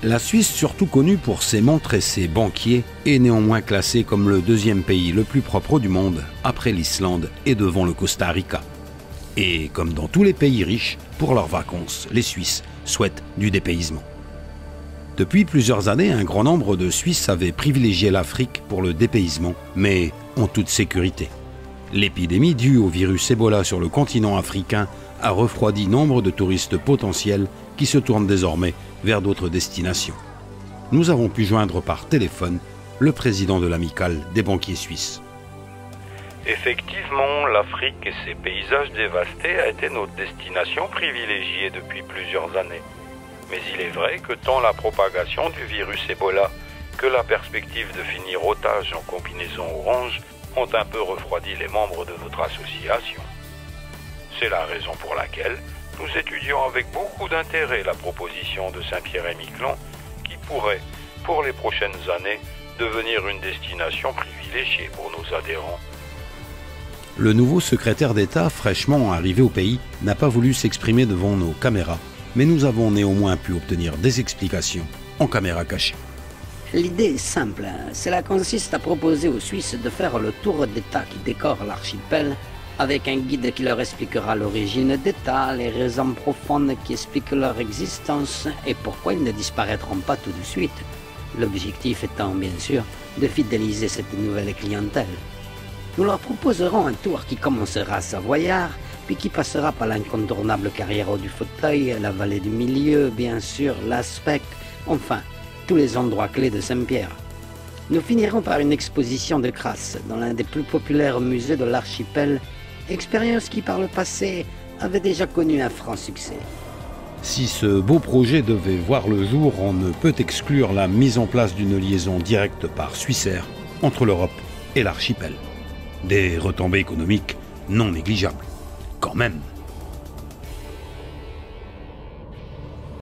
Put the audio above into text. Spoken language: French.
La Suisse, surtout connue pour ses montres et ses banquiers, est néanmoins classée comme le deuxième pays le plus propre du monde, après l'Islande et devant le Costa Rica. Et comme dans tous les pays riches, pour leurs vacances, les Suisses souhaitent du dépaysement. Depuis plusieurs années, un grand nombre de Suisses avaient privilégié l'Afrique pour le dépaysement, mais en toute sécurité. L'épidémie due au virus Ebola sur le continent africain a refroidi nombre de touristes potentiels qui se tournent désormais vers d'autres destinations. Nous avons pu joindre par téléphone le président de l'amicale des banquiers suisses. Effectivement, l'Afrique et ses paysages dévastés a été notre destination privilégiée depuis plusieurs années. Mais il est vrai que tant la propagation du virus Ebola que la perspective de finir otage en combinaison orange ont un peu refroidi les membres de notre association. C'est la raison pour laquelle nous étudions avec beaucoup d'intérêt la proposition de Saint-Pierre-et-Miquelon qui pourrait, pour les prochaines années, devenir une destination privilégiée pour nos adhérents. Le nouveau secrétaire d'État, fraîchement arrivé au pays, n'a pas voulu s'exprimer devant nos caméras, mais nous avons néanmoins pu obtenir des explications en caméra cachée. L'idée est simple, cela consiste à proposer aux Suisses de faire le tour d'État qui décore l'archipel avec un guide qui leur expliquera l'origine d'État, les raisons profondes qui expliquent leur existence et pourquoi ils ne disparaîtront pas tout de suite. L'objectif étant bien sûr de fidéliser cette nouvelle clientèle. Nous leur proposerons un tour qui commencera à Savoyard, puis qui passera par l'incontournable carrière du fauteuil, la vallée du milieu, bien sûr, l'Aspect, enfin, tous les endroits clés de Saint-Pierre. Nous finirons par une exposition de Crasse dans l'un des plus populaires musées de l'archipel, expérience qui par le passé avait déjà connu un franc succès. Si ce beau projet devait voir le jour, on ne peut exclure la mise en place d'une liaison directe par Swissair entre l'Europe et l'archipel. Des retombées économiques non négligeables, quand même.